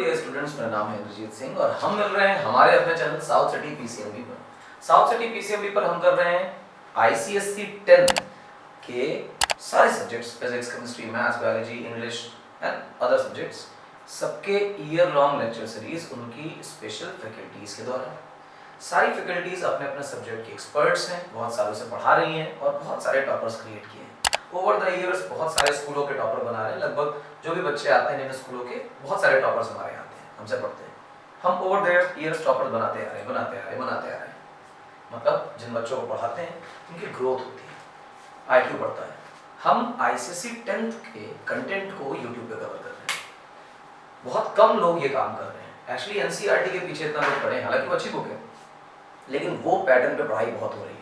Dear students, मेरा नाम है इंद्रजीत सिंह और हम मिल रहे हैं हमारे अपने चैनल साउथ सिटी पीसीएमबी पर। साउथ सिटी पीसीएमबी पर हम कर रहे हैं आईसीएससी 10th के सारे subjects, physics, chemistry, maths, biology, English and other subjects, सबके ईयर लॉन्ग लेक्चर सीरीज उनकी स्पेशल फैकल्टीज के द्वारा। सारी फैकल्टीज अपने अपने सब्जेक्ट की एक्सपर्ट्स हैं, बहुत सालों से पढ़ा रही हैं और बहुत सारे टॉपर्स क्रिएट किए हैं। ओवर द ईयर्स बहुत सारे स्कूलों के टॉपर बना रहे हैं। लगभग जो भी बच्चे आते हैं इन स्कूलों के, बहुत सारे टॉपर्स हमारे यहाँ आते हैं, हमसे पढ़ते हैं। हम ओवर द ईयर्स टॉपर बनाते आ रहे हैं। मतलब जिन बच्चों को पढ़ाते हैं उनकी ग्रोथ होती है, आईक्यू बढ़ता है। हम आईसीएससी 10th के कंटेंट को यूट्यूब पे कवर कर रहे हैं। बहुत कम लोग ये काम कर रहे हैं। एक्चुअली एनसीईआरटी के पीछे इतना लोग पढ़े हैं, हालांकि वो अच्छी बुक है, लेकिन वो पैटर्न पे पढ़ाई बहुत हो रही है।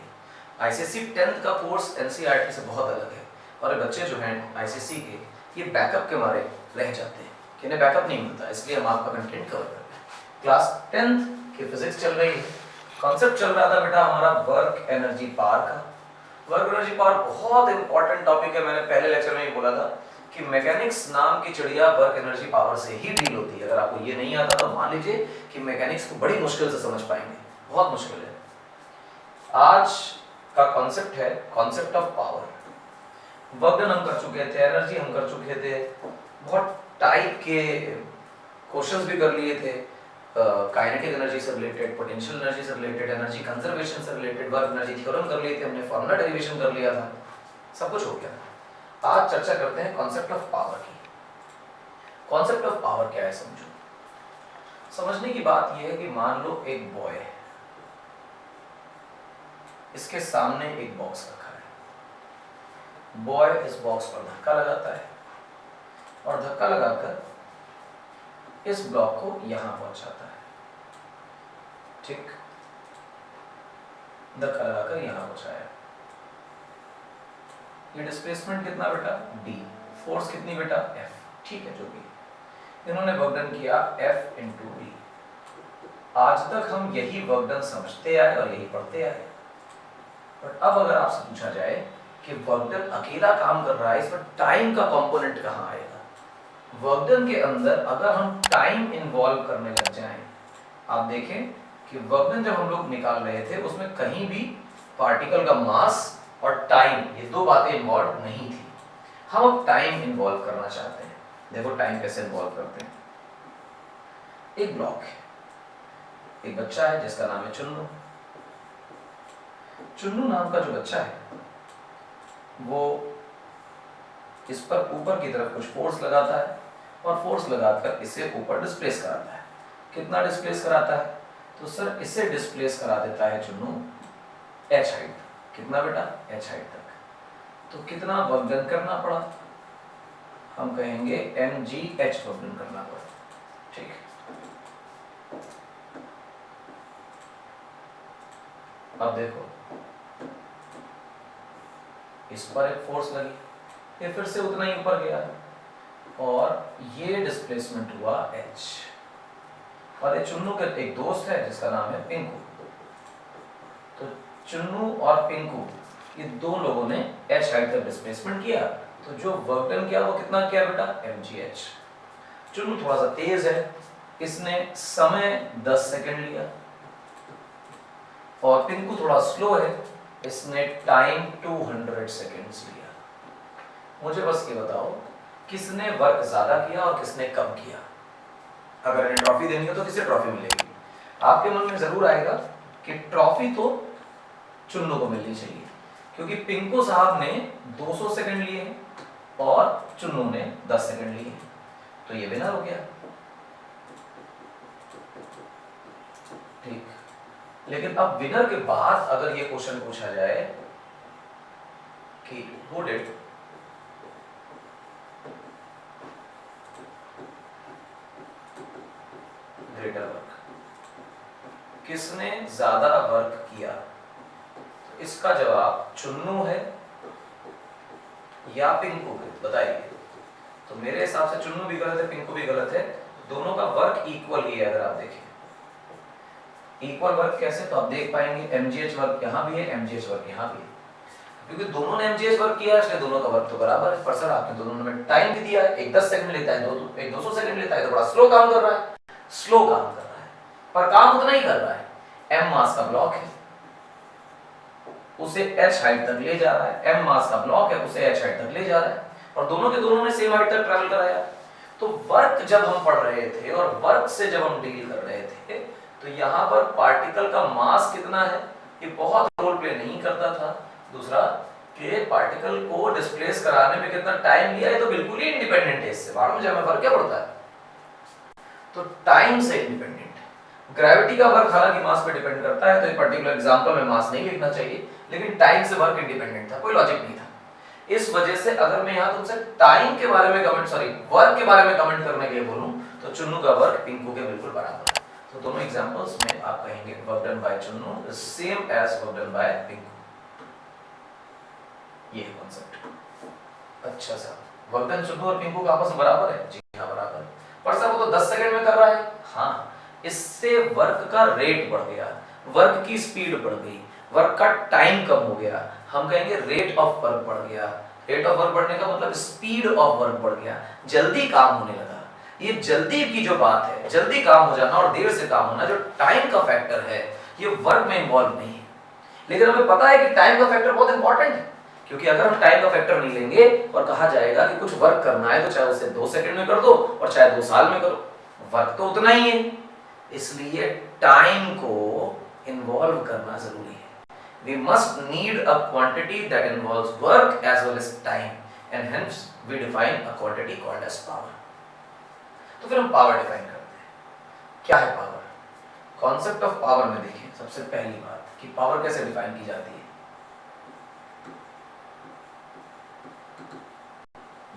आईसीएससी 10th का कोर्स एनसीईआरटी से बहुत अलग है और बच्चे जो हैं आईसीएससी के, ये बैकअप के मारे रह जाते हैं कि इन्हें बैकअप नहीं मिलता, इसलिए हम आपका कंटेंट कवर कर रहे हैं। क्लास 10th की फिजिक्स चल रही है। कॉन्सेप्ट चल रहा था बेटा हमारा वर्क एनर्जी पावर का। वर्क एनर्जी पावर बहुत इंपॉर्टेंट टॉपिक है। मैंने पहले लेक्चर में ही बोला था कि मैकेनिक्स नाम की चिड़िया वर्क एनर्जी पावर से ही डील होती है। अगर आपको ये नहीं आता तो मान लीजिए कि मैकेनिक्स को बड़ी मुश्किल से समझ पाएंगे, बहुत मुश्किल है। आज का कॉन्सेप्ट है concept of power. Work done हम कर चुके थे, एनर्जी हम कर चुके थे, बहुत टाइप के क्वेश्चंस भी कर लिए थे, काइनेटिक एनर्जी से रिलेटेड, पोटेंशियल एनर्जी से रिलेटेड, एनर्जी कंजर्वेशन से रिलेटेड, वर्क एनर्जी थ्योरम कर लिए थे हमने, फार्मूला डेरिवेशन कर लिया था, सब कुछ हो गया। आज चर्चा करते हैं कॉन्सेप्ट ऑफ पावर की। कॉन्सेप्ट ऑफ पावर क्या है समझो। समझने की बात यह है कि मान लो एक बॉय है, इसके सामने एक बॉक्स रखा है। बॉय इस बॉक्स पर धक्का लगाता है और धक्का लगाकर इस ब्लॉक को यहां पहुंचाता है। ठीक, धक्का लगाकर यहां पहुंचाया। ये डिस्प्लेसमेंट कितना बेटा, d। फोर्स कितनी बेटा, F। ठीक है, जो भी इन्होंने वर्क डन किया F × d। आज तक हम यही वर्क डन समझते आए और यही पढ़ते आए। बट अब अगर आपसे पूछा जाए कि वर्क डन अकेला काम कर रहा है, इसमें टाइम का कंपोनेंट कहां आएगा। वर्क डन के अंदर अगर हम टाइम इन्वॉल्व करने लग जाएं, आप देखें कि वर्क डन जब हम लोग निकाल रहे थे उसमें कहीं भी पार्टिकल का मास और टाइम, ये दो बातें इन्वॉल्व नहीं थी। हम अब टाइम इन्वॉल्व करना चाहते हैं। देखो टाइम कैसे इन्वॉल्व करते हैं। एक ब्लॉक है, एक बच्चा है जिसका नाम है चुन्नू। चुन्नू नाम का जो बच्चा है वो इस पर ऊपर की तरफ कुछ फोर्स लगाता है और फोर्स लगाकर इसे ऊपर डिस्प्लेस कराता है। कितना डिस्प्लेस कराता है, तो सर इसे डिस्प्लेस करा देता है चुन्नू h हाइट। कितना बेटा, h हाइट तक। तो कितना वर्क डन करना पड़ा, हम कहेंगे mgh वर्क डन करना पड़ा। ठीक, अब देखो इस पर एक फोर्स लगी, ये फिर से उतना ही ऊपर गया और ये डिस्प्लेसमेंट हुआ h। और ये चुन्नू का एक दोस्त है जिसका नाम है पिंकू। तो चुन्नू और पिंकू, ये दो लोगों ने h हाइट तक डिस्प्लेसमेंट किया। तो जो वर्क डन किया वो कितना किया बेटा, mgh। चुन्नू थोड़ा सा तेज है, इसने समय 10 सेकंड लिया और पिंकू थोड़ा स्लो है, इसने टाइम 200 सेकेंड्स लिया। मुझे बस ये बताओ किसने वर्क ज्यादा किया और किसने कम किया। अगर इन्हें ट्रॉफी देनी हो तो किसे ट्रॉफी मिलेगी। आपके मन में जरूर आएगा कि ट्रॉफी तो चुन्नू को मिलनी चाहिए, क्योंकि पिंकू साहब ने 200 सेकंड लिए हैं और चुन्नू ने 10 सेकंड लिए हैं, तो ये विनर हो गया। ठीक, लेकिन अब विनर के बाद अगर ये क्वेश्चन पूछा जाए कि हु डिड ग्रेटर वर्क, किसने ज्यादा वर्क किया, तो इसका जवाब चुन्नू है या पिंकू है, बताइए। तो मेरे हिसाब से चुन्नू भी गलत है, पिंकू भी गलत है। दोनों का वर्क इक्वल ही है। अगर आप देखें इक्वल वर्क कैसे, तो आप देख पाएंगे mgh वर्क यहाँ भी है, mgh वर्क यहाँ भी है। क्योंकि दोनों ने एमजीएस वर्क किया है, इसलिए दोनों का वर्क तो बराबर है। पर सर आपने दोनों में टाइम भी दिया है, एक 10 सेकंड लेता है, एक 200 सेकंड लेता है, तो बड़ा स्लो काम कर रहा है। स्लो काम कर रहा है, पर काम उतना ही कर रहा है। m मास का ब्लॉक है, उसे h हाइट तक ले जा रहा है, m मास का ब्लॉक है, उसे h हाइट तक ले जा रहा है, और दोनों के दोनों ने सेम हाइट तक ट्रैवल कराया। तो वर्क जब हम पढ़ रहे थे और वर्क से जब हम डील कर रहे थे, तो यहाँ पर पार्टिकल का मास कितना है ये बहुत रोल प्ले नहीं करता था। दूसरा कि पार्टिकल को डिस्प्लेस कराने में कितना टाइम लिया है तो बिल्कुल ही इंडिपेंडेंट है इससे। बाद में जब फर्क क्या पड़ता है, तो टाइम से इंडिपेंडेंट। ग्रेविटी का वर्क हालांकि मास पे डिपेंड करता है, तो ये पर्टिकुलर एग्जांपल में मास नहीं लिखना चाहिए, लेकिन टाइम से वर्क इंडिपेंडेंट था, कोई लॉजिक नहीं था। इस वजह से अगर मैं यहाँ तुमसे टाइम के बारे में कमेंट वर्क के बारे में कमेंट करने के लिए बोलूं, तो चुन्नू का वर्क पिंकू के बिल्कुल बराबर है। तो दोनों एग्जांपल्स में आप कहेंगे work done by Chunnu is same as work done by Pinku. ये है कांसेप्ट। अच्छा सा, वर्क डन चुन्नू और पिंकू का आपस में बराबर है? जी हां बराबर। पर सर वो तो 10 सेकंड में कर रहा है। हां, इससे वर्क का रेट बढ़ गया, वर्क की स्पीड बढ़ गई, वर्क का टाइम कम हो गया। हम कहेंगे रेट ऑफ वर्क बढ़ गया। रेट ऑफ वर्क बढ़ने का मतलब स्पीड ऑफ वर्क बढ़ गया, जल्दी काम होने लगा। ये जल्दी की जो बात है, जल्दी काम हो जाना और देर से काम होना, जो टाइम का फैक्टर है, ये वर्क में इन्वॉल्व नहीं है। लेकिन हमें पता है कि टाइम का फैक्टर बहुत इंपॉर्टेंट है, क्योंकि अगर हम टाइम का फैक्टर नहीं लेंगे और कहा जाएगा कि कुछ वर्क करना है तो चाहे उसे 2 सेकंड में कर दो और चाहे 2 साल में करो, वर्क तो उतना ही है। इसलिए टाइम को इन्वॉल्व करना जरूरी है। We must need a quantity that involves work as well as time, and hence we define a quantity called as power. तो फिर हम पावर डिफाइन करते हैं। क्या है पावर? कॉन्सेप्ट ऑफ पावर में देखिए सबसे पहली बात कि पावर कैसे डिफाइन की जाती है।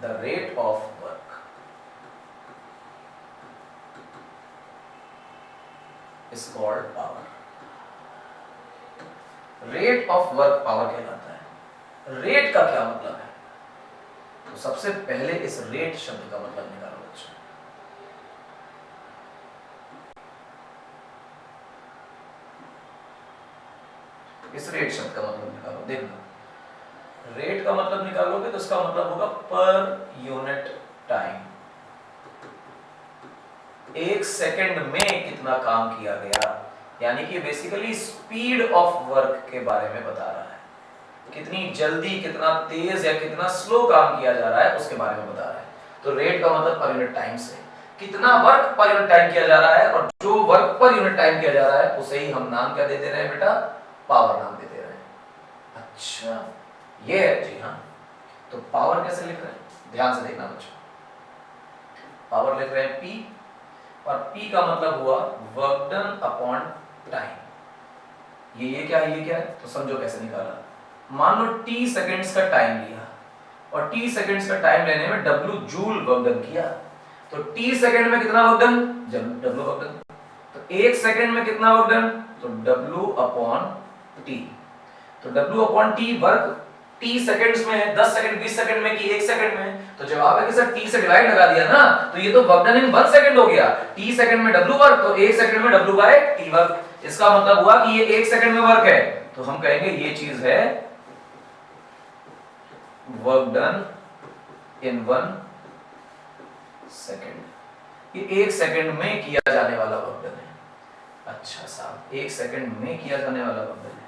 The rate of work is called power. Rate of work power कहलाता है। रेट का क्या मतलब है? तो सबसे पहले इस रेट शब्द का मतलब निकालो बच्चों। इस रेट शब्द का मतलब निकालो। देखना, रेट का मतलब निकालोगे तो इसका मतलब होगा पर यूनिट टाइम। एक सेकंड में कितना काम किया गया, यानी कि बेसिकली स्पीड ऑफ वर्क के बारे में बता रहा है। कितनी जल्दी, कितना तेज या कितना स्लो काम किया जा रहा है उसके बारे में बता रहा है। तो रेट का मतलब पर यूनिट टाइम से कितना वर्क पर यूनिट टाइम किया जा रहा है, और जो वर्क पर यूनिट टाइम किया जा रहा है उसे ही हम नाम क्या दे दे रहे हैं बेटा? पावर नाम दे दे रहे हैं। अच्छा ये है, जी हाँ। तो पावर कैसे लिख रहे हैं, ध्यान से देखना बच्चों। पावर लिख रहे हैं P, और P का मतलब हुआ वर्क डन अपॉन टाइम। ये क्या है, ये क्या है? तो समझो कैसे निकाला। मान लो t सेकंड्स का टाइम लिया, और t सेकंड्स का टाइम लेने में w जूल वर्क डन किया, तो t सेकंड में कितना work done? w work done. तो 1 सेकंड में कितना वर्क डन? तो w अपॉन t। तो w upon t work t seconds में है, 10 सेकंड 20 सेकंड में कि 1 सेकंड में? तो जवाब है कि सर t से डिवाइड लगा दिया ना, तो ये तो वर्क डन इन 1 सेकंड हो गया। t सेकंड में w वर्क, तो 1 सेकंड में w बाय t वर्क। इसका मतलब हुआ कि ये 1 सेकंड में वर्क है, तो हम कहेंगे ये चीज है वर्क डन इन 1 सेकंड। ये 1 सेकंड में किया जाने वाला वर्क डन है। अच्छा साहब, 1 सेकंड में किया जाने वाला वर्क डन है।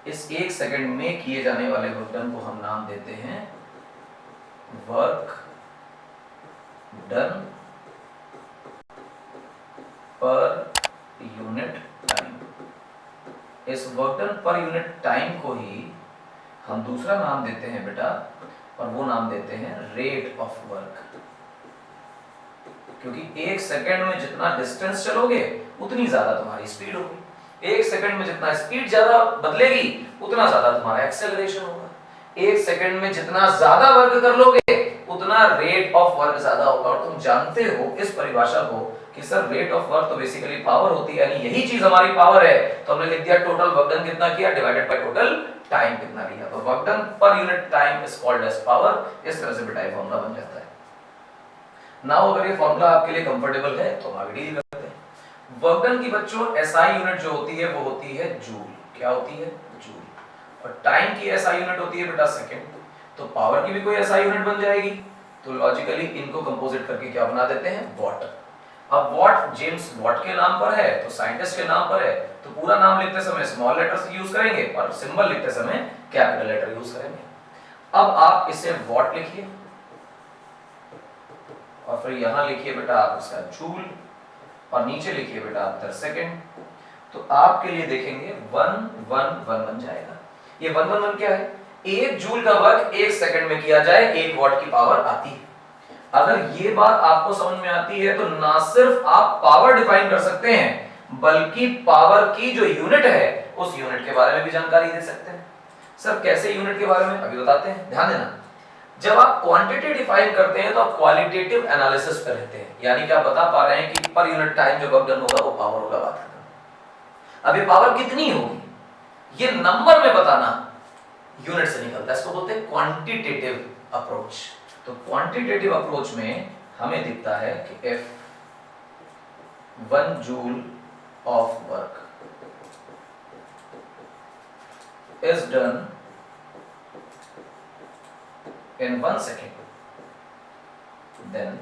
इस 1 सेकंड में किए जाने वाले वर्क डन को हम नाम देते हैं work done per unit time. इस work done per unit time को ही हम दूसरा नाम देते हैं बेटा, और वो नाम देते हैं रेट ऑफ वर्क। क्योंकि 1 सेकंड में जितना डिस्टेंस चलोगे उतनी ज्यादा तुम्हारी स्पीड होगी। 1 सेकंड में जितना स्पीड ज्यादा बदलेगी उतना ज्यादा तुम्हारा एक्सेलरेशन होगा। 1 सेकंड में जितना ज्यादा वर्क कर लोगे उतना रेट ऑफ वर्क ज्यादा होगा। और तुम जानते हो इस परिभाषा को कि सर रेट ऑफ वर्क तो बेसिकली पावर होती है, यानी यही चीज हमारी पावर है। तो हमने लिख दिया टोटल वर्क डन कितना किया डिवाइडेड बाय टोटल टाइम कितना लिया। तो work done per unit time is called as power. इस तरह से बेटा ये फॉर्मूला बन जाता है। नाउ अगर ये फॉर्मूला आपके लिए कंफर्टेबल है तो हम आगे डील करते हैं। वर्क डन की बच्चों एसआई यूनिट जो होती है वो होती है जूल। क्या होती है? जूल। और टाइम की एसआई यूनिट होती है बेटा सेकंड, तो पावर की भी कोई एसआई यूनिट बन जाएगी। तो लॉजिकली इनको कंपोजिट करके क्या बना देते हैं, वॉट। अब वॉट जेम्स वॉट के नाम पर है, तो साइंटिस्ट के नाम पर है, तो पूरा नाम लिखते समय स्मॉल लेटर्स यूज करेंगे और सिंबल लिखते समय कैपिटल लेटर यूज करेंगे। अब आप इसे वॉट लिखिए और फिर यहां लिखिए बेटा आप इसका जूल और नीचे लिखिए बेटा आप पर सेकंड। तो आपके लिए देखेंगे 111 बन जाएगा। ये 111 क्या है, एक जूल का वर्क एक सेकंड में किया जाए, एक वॉट की पावर आती है। अगर ये बात आपको समझ में आती है तो ना सिर्फ आप पावर डिफाइन कर सकते हैं बल्कि पावर की जो यूनिट है उस यूनिट के बारे में भी जानकारी दे सकते हैं। सर कैसे यूनिट के बारे में अभी बताते हैं, ध्यान देना। जब आप क्वांटिटी डिफाइन करते हैं तो आप क्वालिटेटिव एनालिसिस पे रहते हैं, यानी कि आप बता पा रहे हैं कि पर यूनिट टाइम जो वर्क डन होगा वो पावर होगा। बात करना अब ये पावर कितनी होगी ये नंबर में बताना यूनिट से निकलता है, इसको बोलते हैं क्वांटिटेटिव अप्रोच। तो क्वांटिटेटिव अप्रोच में हमें दिखता है कि F 1 joule of work is done in 1 second, then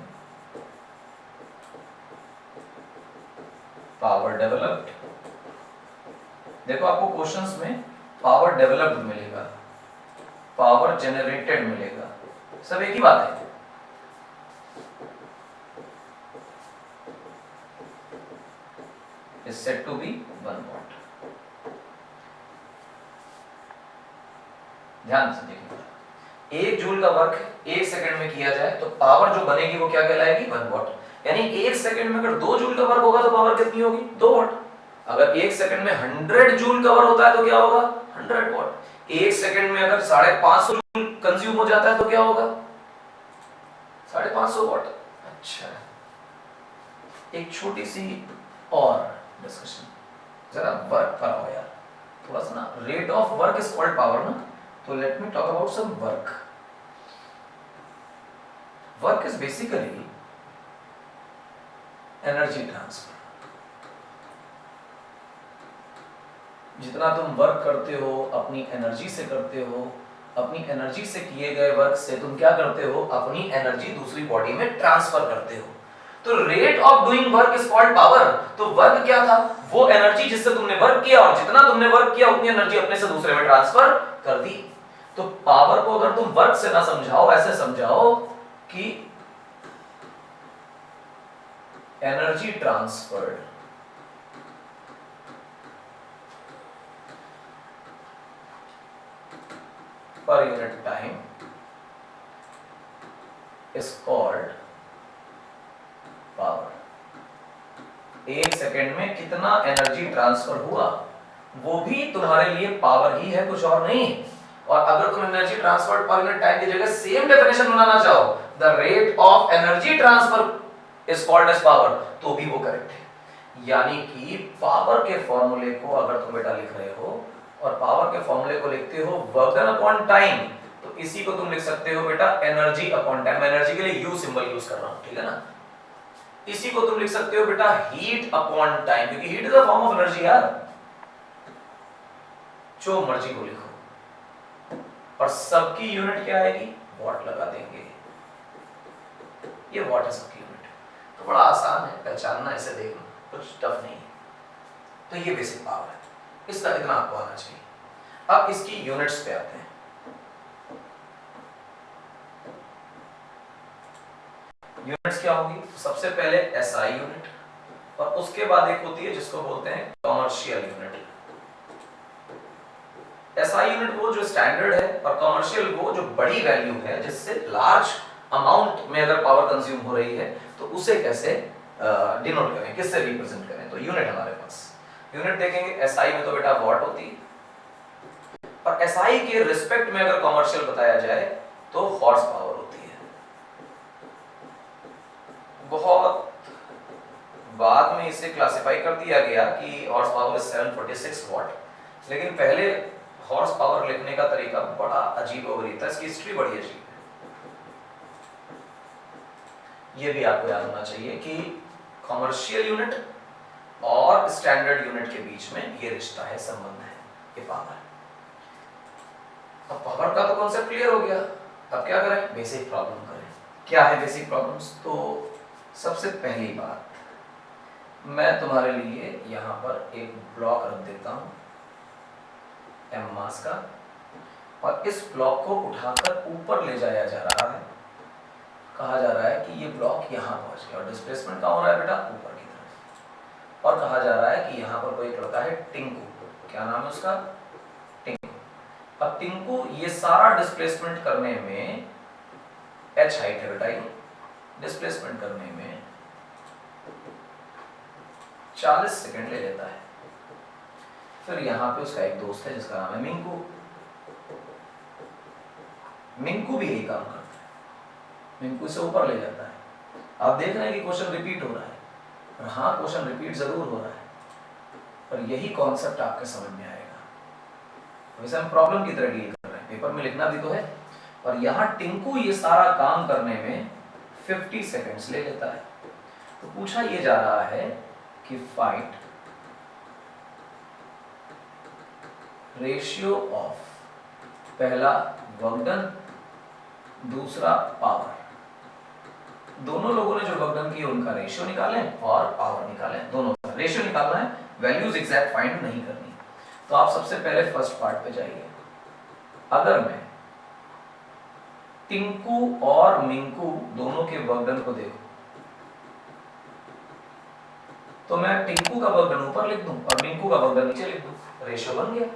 power developed। देखो आपको क्वेश्चंस में पावर डेवलप्ड मिलेगा, पावर जनरेटेड मिलेगा, सब एक ही बात है। is said to be 1 watt। ध्यान से देखिए, एक जूल का वर्क एक सेकंड में किया जाए तो पावर जो बनेगी वो क्या कहलाएगी, 1 वॉट। यानी एक सेकंड में अगर 2 जूल का वर्क होगा तो पावर कितनी होगी, 2 वॉट। अगर एक सेकंड में 100 जूल कवर होता है तो क्या होगा, 100 वॉट। एक सेकंड में अगर 550 जूल कंज्यूम हो जाता है तो क्या होगा, 550 वॉट। अच्छा, एक छोटी सी और डिस्कशन, जरा वर्क पर आओ यार थोड़ा सा ना। Rate of work is called power ना, तो let me talk about some work. Work is basically energy transfer. जितना तुम वर्क करते हो अपनी एनर्जी से करते हो, अपनी एनर्जी से किए गए वर्क से तुम क्या करते हो, अपनी एनर्जी दूसरी बॉडी में ट्रांसफर करते हो। तो rate of doing work is called power. तो वर्क क्या था, वो एनर्जी जिससे तुमने वर्क किया और जितना तुमने वर्क किया उतनी एनर्जी अपने से दूसरे में ट्रांसफर कर दी। तो पावर को अगर तुम वर्क से ना समझाओ, ऐसे समझाओ कि energy transferred per unit time is called power। एक सेकेंड में कितना एनर्जी ट्रांसफर हुआ वो भी तुम्हारे लिए पावर ही है, कुछ और नहीं। और अगर तुम energy transfer per unit time की जगह सेम डेफिनेशन बनाना चाहो, the rate of energy transfer is called as power, तो भी वो करेक्ट है। यानी कि पावर के फॉर्मूले को अगर तुम बेटा लिख रहे हो और पावर के फॉर्मूले को लिखते हो वर्क डन अपॉन टाइम, तो इसी को तुम लिख सकते हो बेटा एनर्जी अपॉन टाइम। एनर्जी के लिए यू सिंबल यूज कर रहा हूं, ठीक है ना। इसी को तुम लिख सकते हो बेटा हीट अपॉन टाइम, क्योंकि heat is a form of energy यार। जो मर्जी को लिखो और सबकी यूनिट क्या आएगी, वॉट लगा देंगे। ये वॉट है सबकी यूनिट। तो बड़ा आसान है पहचानना, ऐसे देखना, कुछ टफ नहीं है। तो ये बेसिक पावर है, इसका इतना आपको आना चाहिए। अब इसकी यूनिट्स पे आते हैं। यूनिट्स क्या होगी, सबसे पहले एसआई यूनिट और उसके बाद एक होती है जिसको बोलते हैं कमर्शियल यूनिट। एसआई यूनिट वो जो स्टैंडर्ड है और कमर्शियल वो जो बड़ी वैल्यू है, जिससे लार्ज अमाउंट में अगर पावर कंज्यूम हो रही है तो उसे कैसे डिनोट करें, किससे रिप्रेजेंट करें। तो यूनिट हमारे पास यूनिट देखेंगे, एसआई में तो बेटा वॉट होती है और एसआई के रिस्पेक्ट में अगर कमर्शियल बताया जाए तो हॉर्स पावर होती है। बहुत बाद में इसे क्लासिफाई कर दिया गया कि हॉर्स पावर इज 746 वॉट, लेकिन पहले हॉर्स पावर लिखने का तरीका बड़ा अजीब हो गया था, इसकी हिस्ट्री बड़ी अजीब है। ये भी आपको याद होना चाहिए कि कमर्शियल यूनिट और स्टैंडर्ड यूनिट के बीच में ये रिश्ता है, संबंध है, ये पावर। अब पावर का तो कॉन्सेप्ट क्लियर हो गया, अब क्या करें, बेसिक प्रॉब्लम करें। क्या है बेसिक प्रॉब्लम्स? तो सबसे पहली बात, मैं तुम्हारे लिए यहाँ पर एक ब्लॉक रख देता हूँ m मास का, और इस ब्लॉक को उठाकर ऊपर ले जाया जा रहा है। कहा जा रहा है कि ये ब्लॉक यहाँ पहुँच गया और डिस्प्लेसमेंट कहाँ हो रहा है बेटा, ऊपर की तरफ। और कहा जा रहा है कि यहाँ पर कोई एक लड़का है टिंकू, क्या नाम है उसका, टिंकू। अब टिंकू ये सारा डिस्प्लेसमेंट करने में, h हाइट है बेटा, ये डिस्प्लेसमेंट करने में 40 सेकंड ले लेता है। फिर यहाँ पे उसका एक दोस्त है जिसका नाम है मिंकू। मिंकू भी यही काम करता है, मिंकू से ऊपर ले जाता है। आप देख रहे हैं कि क्वेश्चन रिपीट हो रहा है, और हाँ क्वेश्चन रिपीट जरूर हो रहा है, पर यही कॉन्सेप्ट आपके समझ में आएगा। वैसे हम प्रॉब्लम की तरह डील कर रहे हैं, पेपर में लिखना भी तो है। और यहाँ टिंकू ये सारा काम करने में 50 सेकेंड्स ले लेता है। तो पूछा ये जा रहा है कि फाइंड रेशियो ऑफ, पहला वर्क डन, दूसरा पावर। दोनों लोगों ने जो वर्क डन किया उनका रेशियो निकालें और पावर निकालें, दोनों का रेशियो निकालना है, वैल्यूज एग्जैक्ट फाइंड नहीं करनी। तो आप सबसे पहले फर्स्ट पार्ट पे जाइए। अगर मैं टिंकू और मिंकू दोनों के वर्क डन को देखूं, तो मैं टिंकू का वर्क डन ऊपर लिख दूं और मिंकू का वर्क डन नीचे लिख दूं, रेशियो बन गया।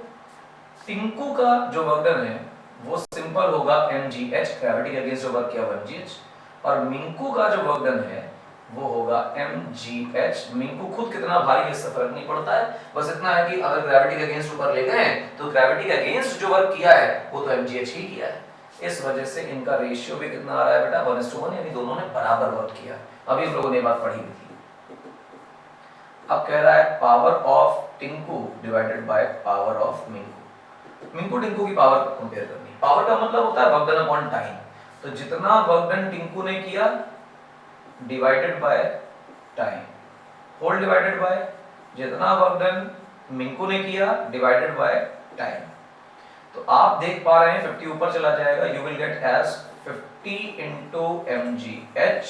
टिंकू का जो वर्क डन है वो सिंपल होगा mgh, ग्रेविटी के अगेंस्ट जो वर्क किया 1gh, और मिंकू का जो वर्क डन है वो होगा mgh। मिंकू खुद कितना भारी है इससे फर्क नहीं पड़ता है, बस इतना है कि अगर ग्रेविटी के अगेंस्ट ऊपर ले गए तो ग्रेविटी के अगेंस्ट जो वर्क किया है वो तो mgh ही किया है। इस वजह से इनका रेशियो भी कितना आ रहा है बेटा, 1:1, यानी दोनों ने बराबर वर्क किया। अभी हम लोगों ने बात पढ़ी हुई थी। अब कह रहा है power of Tinku divided by power of Minku. Minku Tinku की पावर कंपेयर करनी। पावर का मतलब होता है वर्क डन अपॉन टाइम। तो जितना वर्क डन टिंकू ने किया divided by time, whole divided by जितना वर्क डन मिंकू ने किया डिवाइडेड बाय टाइम। तो आप देख पा रहे हैं 50 ऊपर चला जाएगा, you will get as 50 into mgh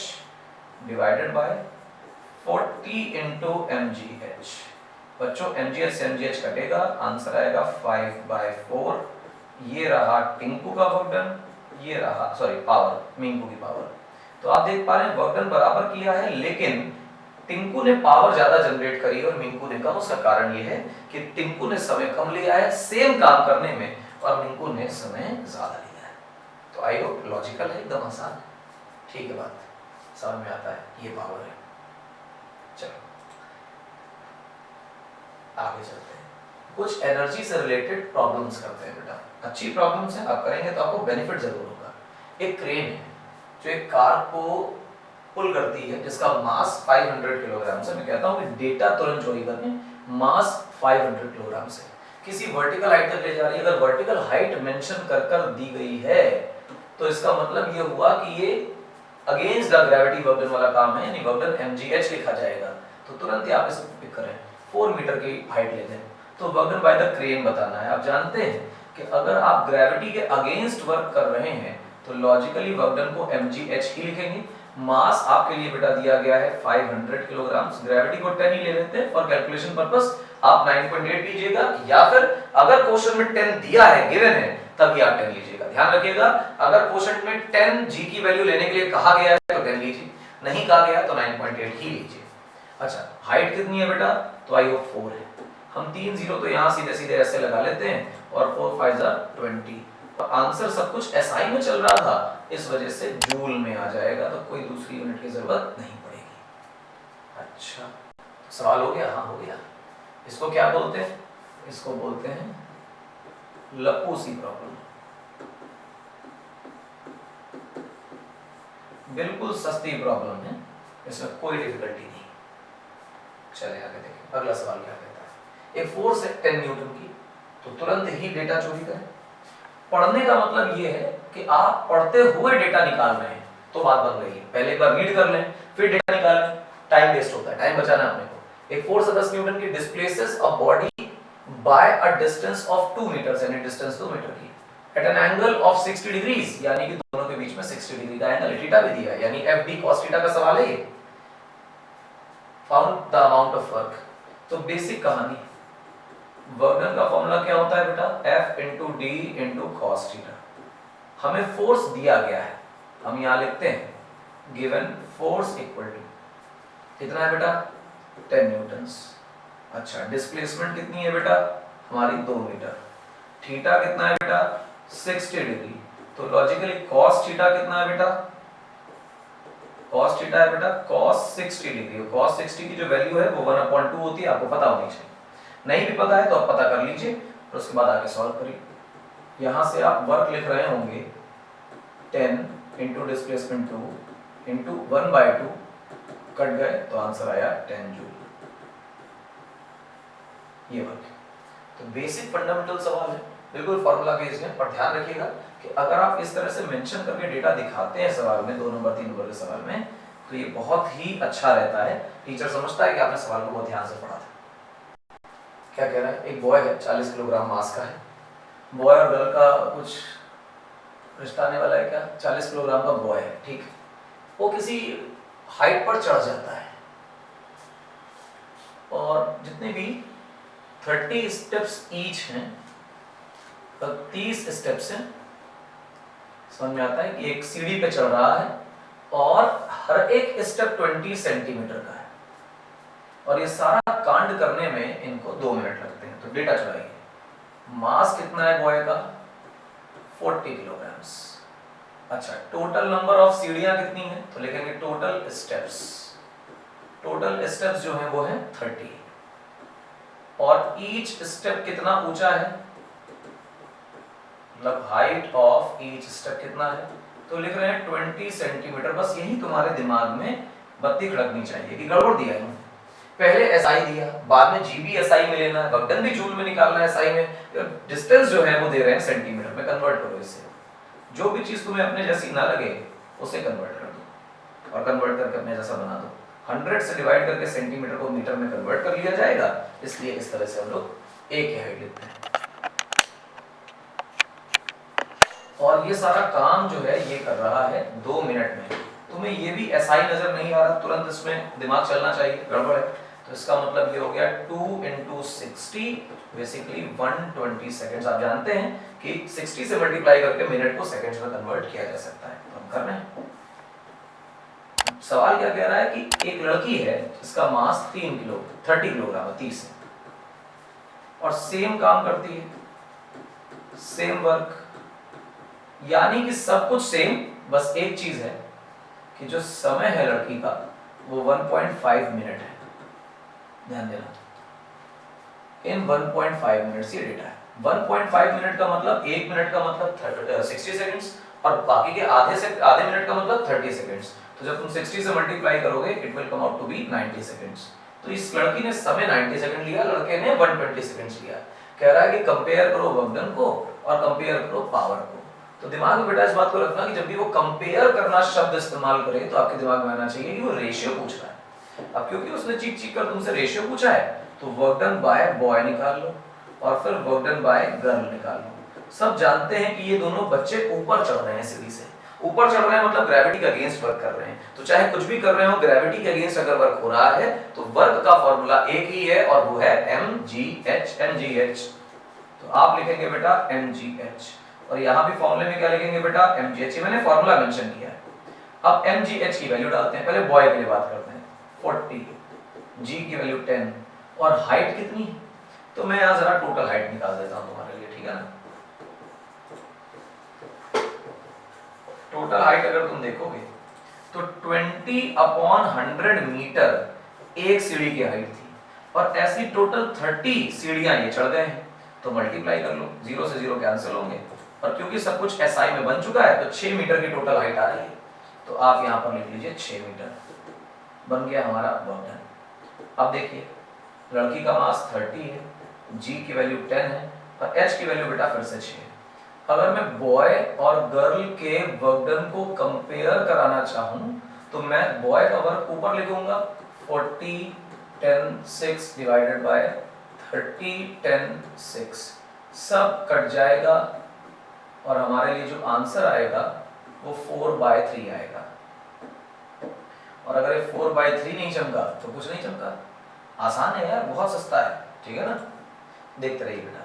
divided by 40 into mgh। बच्चों mgh से mgh कटेगा, आंसर आएगा 5/4। ये रहा टिंकू का वर्क डन, ये रहा सॉरी पावर, मिंकू की पावर। तो आप देख पा रहे हैं वर्क डन बराबर किया है, लेकिन टिंकू ने पावर ज्यादा जनरेट करी और मिंकू ने कम। उसका कारण ये है कि टिंकू ने समय कम लिया है सेम काम करने में, और मिंकू ने समय ज्यादा लिया है। तो आई होप लॉजिकल है, एकदम आसान, ठीक है, बात समझ में आता है, ये पावर है। चलो आगे चलते हैं, कुछ एनर्जी से रिलेटेड प्रॉब्लम्स करते हैं बेटा। अच्छी प्रॉब्लम्स हैं, आप करेंगे तो आपको बेनिफिट जरूर होगा। एक क्रेन है जो एक कार को पुल करती है, जिसका मास 500 किलोग्राम से। मैं कहता हूँ कि डेटा तुरंत चोरी करने, मास 500 किलोग्राम से किसी वर्टिकल हाइट तक ले जा रही है। अगर वर्टिकल हाइट मेंशन कर दी गई है तो इसका मतलब ये हुआ कि ये against the gravity work done वाला काम है, यानी वर्क डन mgh लिखा जाएगा। तो तुरंत ही आप इसको पिक करें, 4 मीटर की हाइट लेते हैं तो work done by the crane बताना है। आप जानते हैं कि अगर आप ग्रेविटी के अगेंस्ट वर्क कर रहे हैं तो लॉजिकली वर्क डन को mgh ही लिखेंगे। मास आपके लिए बेटा दिया गया है 500 किलोग्राम, ग्रेविटी को 10 ही ले लेते हैं फॉर कैलकुलेशन पर्पस। आप 9.8 लीजिएगा, या फिर अगर क्वेश्चन में 10 दिया है, गिवन है, तभी आप 10 लीजिएगा। ध्यान रखिएगा, अगर क्वेश्चन में 10 g की वैल्यू लेने के लिए कहा गया है तो 10 लीजिए, नहीं कहा गया तो 9.8 ही लीजिए। अच्छा, हाइट कितनी है बेटा, तो आई होप 4 है। हम 3 0 तो यहाँ सीधे सीधे ऐसे लगा लेते हैं, और 4 5 20। आंसर सब कुछ एसआई में चल रहा था, इस वजह से जूल में आ जाएगा, तो कोई दूसरी यूनिट की जरूरत नहीं पड़ेगी। अच्छा, सवाल हो गया? हाँ हो गया। इसको क्या बोलते हैं? इसको बोलते हैं लपूसी प्रॉब्लम। बिल्कुल सस्ती प्रॉब्लम है, इसमें कोई डिफिकल्टी नहीं। चलिए आगे देखें, अगला सवाल क्या कहता है। एक फोर्स है 10 न्यूटन की, तो तुरंत ही डेटा चोरी करें। पढ़ने का मतलब ये है कि आप पढ़ते हुए डेटा निकाल रहे हैं, तो बात बन रही है। पहले एक बार रीड कर लें, फिर डेटा निकाल लें, टाइम वेस्ट होता है, टाइम बचाना है अपने को। एक फोर्स 10 न्यूटन की displaces a body by a distance of 2 metre, यानी डिस्टेंस 2 मीटर की। At an angle of 60 degrees, यानी कि दोनों के बीच में 60 डिग्री का एंगल थीटा भी दिया है, यानी एफ डी कॉस थीटा का सवाल है ये। Found the amount of work. तो बेसिक कहानी, वर्क डन का फॉर्मूला क्या होता है बेटा, F into D into cos theta. हमें फोर्स दिया गया है, हम यहां लिखते हैं गिवन फोर्स इक्वल टू कितना है बेटा 10 न्यूटन्स। अच्छा डिस्प्लेसमेंट कितनी है बेटा हमारी 2 मीटर। थीटा कितना है बेटा 60 डिग्री। तो लॉजिकली cos थीटा कितना है बेटा, cos थीटा है बेटा cos 60 डिग्री। cos 60 की जो वैल्यू है वो 1/2 होती है, आपको पता होनी चाहिए। नहीं भी पता है तो आप पता कर लीजिए और उसके बाद आके सॉल्व करिए। यहां से आप वर्क लिख रहे होंगे 10 इंटू डिस्प्लेसमेंट 2 इंटू 1/2 कट गए तो आंसर आया 10 जूल। ये वर्क तो बेसिक फंडामेंटल सवाल है, बिल्कुल फॉर्मूला बेस्ड है। पर ध्यान रखिएगा कि अगर आप इस तरह से मेंशन करके डेटा दिखाते हैं सवाल में 2 नंबर 3 नंबर के सवाल में, तो ये बहुत ही अच्छा रहता है। टीचर समझता है कि आपने सवाल को बहुत ध्यान से पढ़ा था। क्या कह रहा है, एक बॉय है 40 किलोग्राम मास का है। बॉय और गर्ल का कुछ रिश्ता आने वाला है क्या, 40 किलोग्राम का बॉय है, ठीक। वो किसी हाइट पर चढ़ जाता है और जितने भी 30 स्टेप्स ईच हैं, तो 30 स्टेप्स हैं। समझ में आता है कि एक सीढ़ी पे चढ़ रहा है और हर एक स्टेप 20 सेंटीमीटर का है और ये सारा कांड करने में इनको 2 मिनट लगते हैं। तो डेटा चढ़ाइए, मास कितना है बॉय का 40 किलोग्राम्स। अच्छा टोटल नंबर ऑफ सीढ़ियां कितनी है, तो लिखेंगे टोटल स्टेप्स। टोटल स्टेप्स जो है वो है 30 और ईच स्टेप कितना ऊंचा है, मतलब हाइट ऑफ ईच स्टेप कितना है, तो लिख रहे हैं 20 सेंटीमीटर। बस यही तुम्हारे दिमाग में बत्ती खड़कनी चाहिए कि गड़बड़ दिया है, पहले एसआई दिया, बाद में जीबी एसआई में लेना है, वक्तन भी जूल में निकालना है, एसआई में डिस्टेंस जो है वो दे रहे हैं सेंटीमीटर में, कन्वर्ट करो इससे। जो भी चीज तुम्हें अपने जैसी ना लगे उसे कन्वर्ट कर दो और कन्वर्ट करके अपने जैसा बना दो। 100 से डिवाइड करके सेंटीमीटर को मीटर में कन्वर्ट कर लिया जाएगा, इसलिए इस तरह से हम लोग एक ही हाइट लेते हैं। और ये सारा काम जो है ये कर रहा है 2 मिनट में। तुम्हें ये भी एसआई नजर नहीं आ रहा, तुरंत इसमें दिमाग चलना चाहिए, गड़बड़ है। तो इसका मतलब ये हो गया 2 × 60 बेसिकली 120 सेकंड्स। आप जानते हैं कि 60 से मल्टीप्लाई करके मिनट को सेकंड्स में कन्वर्ट किया जा सकता है, तो हम कर रहे हैं। सवाल क्या कह रहा है कि एक लड़की है जिसका मास 30 किलोग्राम है, 30 है, और सेम काम करती है, सेम वर्क, यानी कि सब कुछ सेम, बस एक चीज है कि जो समय है लड़की का वो 1.5 मिनट है। ध्यान देना, इन 1.5 मिनट्स ये डेटा है। 1.5 मिनट का मतलब 1 मिनट का मतलब 60 सेकंड्स और बाकी के आधे मिनट का मतलब 30 सेकंड्स। तो जब तुम 60 से मल्टीप्लाई करोगे it will come out to be 90 seconds. तो इस लड़की ने समय 90 सेकंड लिया, लड़के ने 120 सेकंड्स लिया। कह रहा है कि कंपेयर करो वर्क डन को और कंपेयर करो पावर को। तो दिमाग में बेटा इस बात को रखना कि जब भी वो कंपेयर करना शब्द इस्तेमाल करे तो आपके दिमाग में आना चाहिए कि वो रेशियो पूछ रहा है। अब क्योंकि उसने चीख कर तुमसे रेशियो पूछा है तो वर्क डन बाय बॉय निकाल लो और फिर वर्क डन बाय गर्ल निकाल लो। सब जानते हैं कि ये दोनों बच्चे ऊपर चढ़ रहे हैं, सीढ़ी से ऊपर चढ़ रहे हैं, मतलब ग्रेविटी के अगेंस्ट वर्क कर रहे हैं। तो चाहे कुछ भी कर रहे हो, ग्रेविटी के अगेंस्ट अगर वर्क हो रहा है तो वर्क का फॉर्मूला एक ही है और वो है mgh। तो आप लिखेंगे बेटा mgh और यहाँ भी फॉर्मूले में क्या लिखेंगे बेटा mgh। मैंने फॉर्मूला मेंशन किया है। अब mgh की वैल्यू डालते हैं, पहले बॉय के लिए बात करते हैं। 40, g की वैल्यू 10 और हाइट कितनी, तो मैं यहाँ जरा टोटल हाइट निकाल देता हूँ तुम्हारे लिए, ठीक है ना। टोटल हाइट अगर तुम देखोगे तो 20/100 मीटर एक सीढ़ी की हाइट थी और ऐसी टोटल 30 सीढ़ियां ये चढ़ गए हैं। तो मल्टीप्लाई कर लो, 0 से 0 कैंसिल होंगे और क्योंकि सब कुछ एसआई में बन चुका है तो 6 मीटर की टोटल हाइट आ रही है। तो आप यहाँ पर लिख लीजिए 6 मीटर, बन गया हमारा वर्क डन। अब देखिए लड़की का मास 30 है, g की वैल्यू 10 है और h की वैल्यू बेटा फिर से 6 है। अगर मैं बॉय और गर्ल के वर्क डन को कंपेयर कराना चाहूं तो मैं बॉय का वर्क ऊपर लिखूंगा 40 10 6 डिवाइडेड बाय 30 10 6, सब कट जाएगा और हमारे लिए जो आंसर आएगा वो 4/3 आएगा। और अगर ये 4/3 नहीं चमका तो कुछ नहीं चमका। आसान है यार, बहुत सस्ता है, ठीक है ना। देखते रहिए बेटा।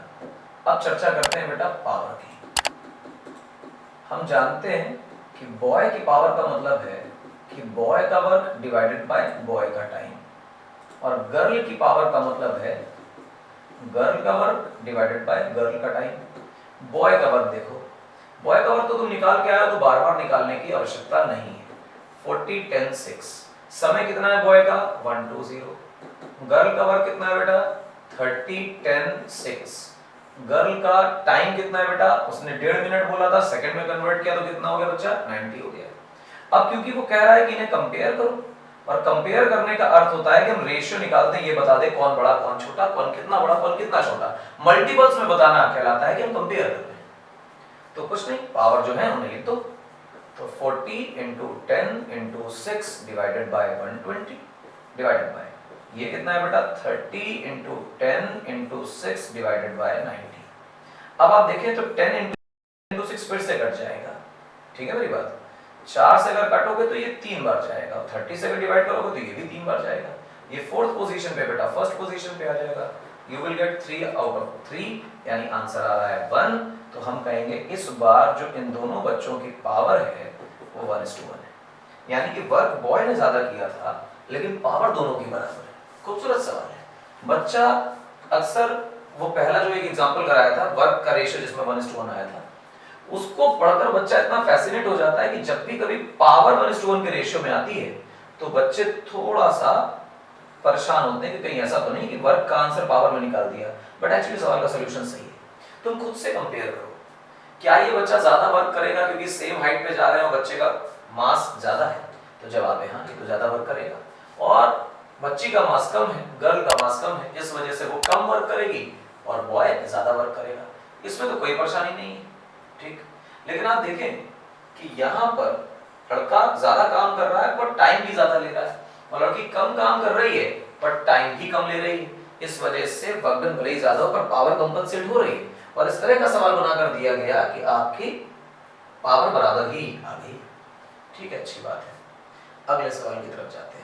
अब चर्चा करते हैं बेटा पावर की। हम जानते हैं कि बॉय की पावर का मतलब है कि बॉय का वर्क डिवाइडेड बाय बॉय का टाइम, और गर्ल की पावर का मतलब है गर्ल का वर्क डिवाइडेड बाय गर्ल का टाइम। बॉय का वर्क देखो, बॉय का वर्क तो तुम निकाल के आए हो तो बार बार निकालने की आवश्यकता नहीं है। 40 10 6। समय कितना है बॉय का 1 2 0। गर्ल का वर्क कितना है बेटा 30 10 6। गर्ल का टाइम कितना है बेटा, उसने 1.5 मिनट बोला था, सेकंड में कन्वर्ट किया तो कितना हो गया बच्चा 90 हो गया। अब क्योंकि वो कह रहा है कि इन्हें कंपेयर करो, और कंपेयर करने का अर्थ होता है कि हम रेशियो निकालते हैं, ये बता दे कौन बड़ा कौन छोटा, कौन कितना बड़ा कौन कितना छोटा। मल्टीपल्स में बताना कहलाता है कि हम कंपेयर कर रहे हैं। तो कुछ नहीं, पावर जो है उन्हें लिख दो। तो 40 × 10 × 6 डिवाइडेड बाय 120 डिवाइडेड बाय ये कितना है बेटा 30 × 10 × 6 डिवाइडेड बाय 90। अब आप देखें तो 10 × 6 फिर से कट जाएगा, ठीक है मेरी बात। 4 से अगर काटोगे तो ये 3 बार जाएगा, 30 से अगर डिवाइड करोगे तो ये भी 3 बार जाएगा। ये 4th पोजीशन पे बेटा फर्स्ट पोजीशन पे आ जाएगा। You will gate 3 out of 3, यानी आंसर आ रहा है 1। तो हम कहेंगे इस बार जो इन दोनों बच्चों की पावर है वो 1:1 है, यानी कि वर्क बॉय ने ज्यादा किया था लेकिन पावर दोनों की बराबर है। खूबसूरत सवाल है। बच्चा अक्सर वो पहला जो एक एग्जांपल कराया था वर्क का रेशियो जिसमें 1:1 आया था, उसको पढ़कर बच्चा इतना फैसिनेट हो जाता है कि जब भी कभी पावर 1:1 के रेशियो में आती है तो बच्चे थोड़ा सा परेशान होते हैं कि कहीं ऐसा तो नहीं कि वर्क का आंसर पावर में निकाल दिया, बट एक्चुअली सवाल का सॉल्यूशन सही है। तुम खुद से कंपेयर करो, क्या ये बच्चा ज्यादा वर्क करेगा क्योंकि सेम हाइट पे जा रहे हैं और बच्चे का मास ज्यादा है, तो जवाब है हाँ, ये तो ज्यादा वर्क करेगा। और बच्ची का मास कम है, गर्ल का मास कम है, इस वजह से वो कम वर्क करेगी और बॉय ज्यादा वर्क करेगा। इसमें तो कोई परेशानी नहीं है, ठीक। लेकिन आप देखें कि यहाँ पर लड़का ज्यादा काम कर रहा है पर टाइम भी ज्यादा ले रहा है, और लड़की कम काम कर रही है पर टाइम भी कम ले रही है। इस वजह से वर्कडन भले ही ज्यादा हो पर पावर कंपनसेट हो रही है, और इस तरह का सवाल बनाकर दिया गया कि आपकी पावर बराबर ही आ गई, ठीक है, अच्छी बात है। अगले सवाल की तरफ जाते हैं।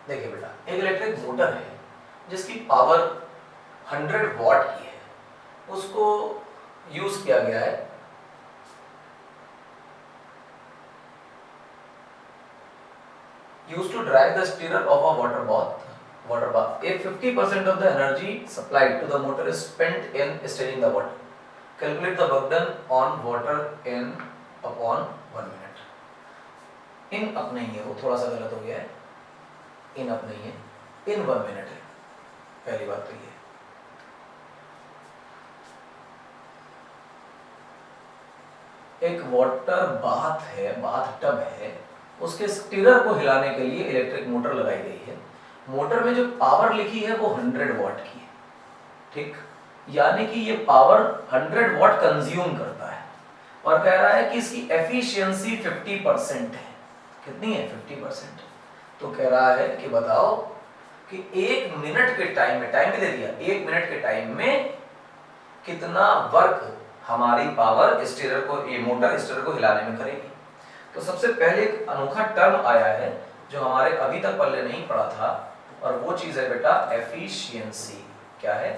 देखिए बेटा, एक इलेक्ट्रिक मोटर है जिसकी पावर 100 वॉट की है, उसको यूज किया गया है used to drive the stirrer of a water bath. If 50% of the energy supplied to the motor is spent in stirring the water, calculate the work done on water in upon 1 minute. In up नहीं है, वो थोड़ा सा गलत हो गया है, in up नहीं है, in 1 minute है। पहली बात तो ये, एक वाटर बाथ है, बाथ टब है, उसके स्टीरर को हिलाने के लिए इलेक्ट्रिक मोटर लगाई गई है। मोटर में जो पावर लिखी है वो 100 वॉट की है, ठीक, यानी कि ये पावर 100 वॉट कंज्यूम करता है, और कह रहा है कि इसकी एफिशिएंसी 50% है। कितनी है 50%। तो कह रहा है कि बताओ कि 1 मिनट के टाइम में, टाइम भी दे दिया, 1 मिनट के टाइम में कितना वर्क हमारी पावर स्टीरर को, ये मोटर स्टीरर को हिलाने में करेगी। तो सबसे पहले एक अनोखा टर्म आया है जो हमारे अभी तक पल्ले नहीं पड़ा था, और वो चीज है बेटा एफिशिएंसी। क्या है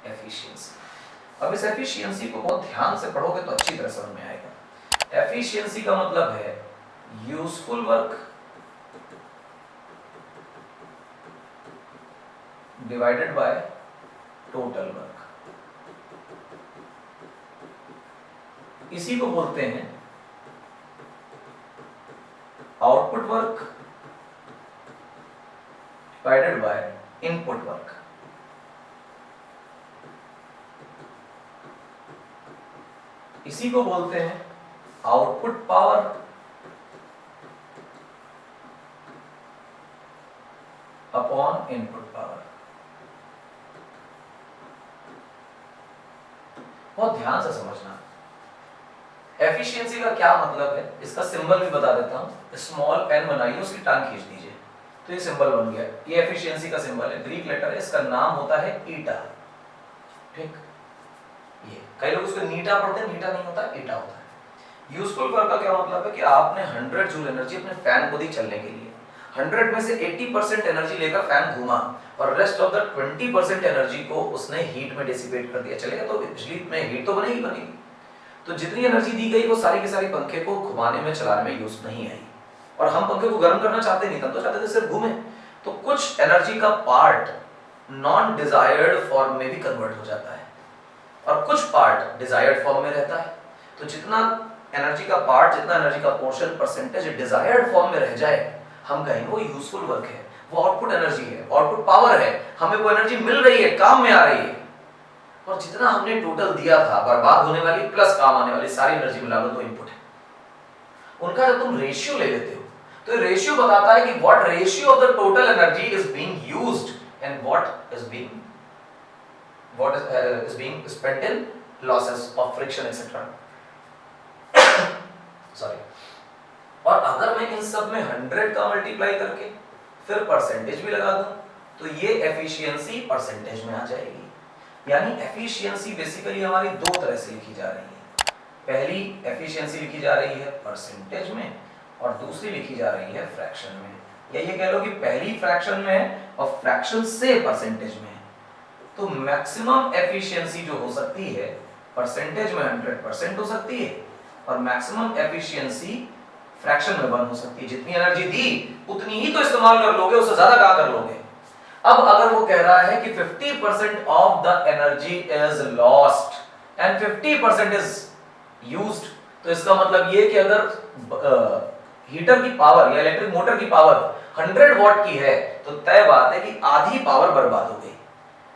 एफिशिएंसी। अब इस एफिशिएंसी को बहुत ध्यान से पढ़ोगे तो अच्छी तरह समझ में आएगा। एफिशिएंसी का मतलब है useful work divided by total work. इसी को बोलते हैं output work divided by input work. इसी को बोलते हैं output power upon input power. बहुत ध्यान से समझना। एफिशिएंसी का क्या मतलब है, इसका सिंबल भी बता देता हूं। स्मॉल एन बनाइए, उसकी टांग खींच दीजिए तो ये सिंबल बन गया। ये एफिशिएंसी का सिंबल है, ग्रीक लेटर है, इसका नाम होता है ईटा, ठीक। ये कई लोग उसको नीटा पढ़ते हैं, नीटा नहीं होता, ईटा होता है। यूजफुल वर्क का क्या मतलब है कि आपने 100 जूल एनर्जी अपने फैन को दी चलने के लिए, 100 में से 80% एनर्जी लेकर फैन घूमा और रेस्ट ऑफ द 20% एनर्जी को उसने हीट में डिसिपेट कर दिया। चलेगा तो बिजली में हीट तो बनेगी। तो जितनी एनर्जी दी गई वो सारी की सारी पंखे को घुमाने में चलाने में यूज नहीं आई, और हम पंखे को गर्म करना चाहते नहीं, तब तो चाहते थे सिर्फ घूमे। तो कुछ एनर्जी का पार्ट नॉन डिजायर्ड फॉर्म में भी कन्वर्ट हो जाता है और कुछ पार्ट डिजायर्ड फॉर्म में रहता है। तो जितना एनर्जी का पार्ट, जितना एनर्जी का पोर्शन परसेंटेज डिजायर्ड फॉर्म में रह जाए, हम कहेंगे वो यूजफुल वर्क है, वो आउटपुट एनर्जी है, आउटपुट पावर है, हमें वो एनर्जी मिल रही है, काम में आ रही है। और जितना हमने टोटल दिया था, बर्बाद होने वाली प्लस काम आने वाली सारी एनर्जी मिला लो तो इनपुट है। उनका जब तुम रेशियो ले लेते हो तो रेशियो बताता है कि what ratio of the total energy is being used and what is being spent in losses of friction etcetera. Sorry. और अगर मैं इन सब में 100 का मल्टीप्लाई करके फिर परसेंटेज भी लगा दूं तो ये एफिशिएंसी परसेंटेज में आ जाएगी। यानी एफिशिएंसी बेसिकली हमारी दो तरह से लिखी जा रही है। पहली एफिशिएंसी लिखी जा रही है परसेंटेज में और दूसरी लिखी जा रही है फ्रैक्शन में। या ये कह लो कि पहली फ्रैक्शन में है और फ्रैक्शन से परसेंटेज में है। तो मैक्सिमम एफिशिएंसी जो हो सकती है परसेंटेज में 100% हो सकती है और मैक्सिमम एफिशिएंसी फ्रैक्शन में 1 हो सकती है। जितनी एनर्जी दी उतनी ही तो इस्तेमाल कर लोगे, उससे ज्यादा कहां कर लोगे। अब अगर वो कह रहा है कि 50% of the energy is lost and 50% is used, तो इसका मतलब ये कि अगर हीटर की पावर या इलेक्ट्रिक मोटर की पावर 100 वॉट की है तो तय बात है कि आधी पावर बर्बाद हो गई।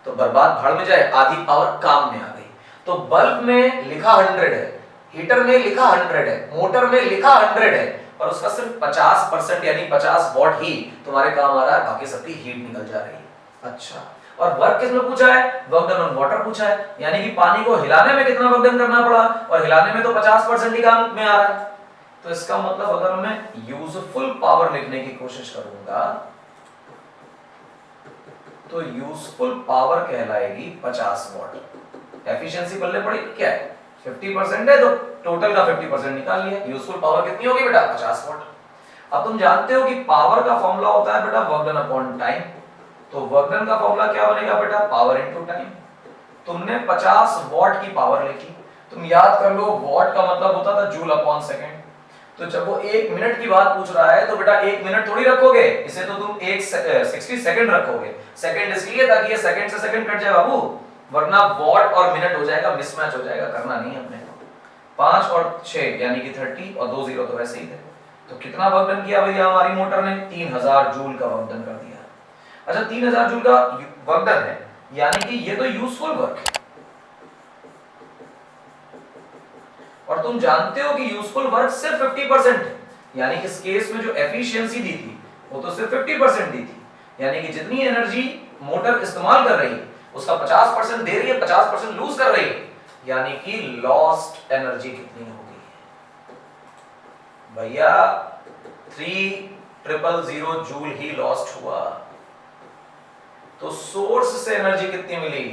तो बर्बाद भाड़ में जाए, आधी पावर काम में आ गई। तो बल्ब में लिखा 100 है, हीटर में लिखा 100 है, मोटर में लिखा 100 है, और उसका सिर्फ 50% यानी 50 वॉट ही तुम्हारे काम आ रहा है, बाकी सबकी हीट निकल जा रही है। अच्छा, और वर्क किसमें पूछा है? वर्क डन ऑन वाटर पूछा है, यानी कि पानी को हिलाने में कितना वर्क डन करना पड़ा, और हिलाने में तो 50% ही काम में आ रहा है। तो इसका मतलब अगर मैं यूजफुल पावर लिखने की कोशिश करूंगा तो यूजफुल पावर कहलाएगी 50 वॉट। एफिशिएंसी बल्ले पड़ी क्या है? 50% है, तो टोटल का 50% निकाल लिया। यूजफुल पावर कितनी होगी बेटा? 50 वॉट। अब तुम जानते हो कि पावर का फॉर्मूला होता है बेटा वर्क डन अपॉन टाइम। तो वर्क डन का फॉर्मूला क्या बनेगा बेटा? Power into time. तुमने 50 वॉट की पावर लिखी, तुम याद कर लो वॉट का मतलब होता था जूल अपॉन सेकंड। तो जब वो 1 मिनट की बात पूछ रहा है तो बेटा 1 मिनट थोड़ी रखोगे, इसे तो तुम 60 सेकंड रखोगे। सेकंड इसलिए ताकि ये सेकंड से सेकंड कट जाए बाबू, वरना वॉट और मिनट हो जाएगा, मिसमैच हो जाएगा, करना नहीं अपने को। 5 और 6 यानी कि 30 और 2 जीरो तो वैसे ही थे। तो कितना वर्क डन किया भैया हमारी मोटर ने? 3000 जूल का वर्क डन कर दिया। अच्छा, 3000 जूल का वर्क डन है, यानी कि ये तो यूजफुल वर्क है। और तुम जानते हो कि यूजफुल वर्क सिर्फ 50% है, यानी कि इस केस में जो एफिशिएंसी दी थी वो तो सिर्फ 50% दी थी, यानी कि जितनी एनर्जी मोटर इस्तेमाल कर रही है उसका 50% दे रही है, 50% लूज कर रही है, यानी कि लॉस्ट एनर्जी कितनी होगी भैया? 3000 जूल ही लॉस्ट हुआ। तो सोर्स से एनर्जी कितनी मिली?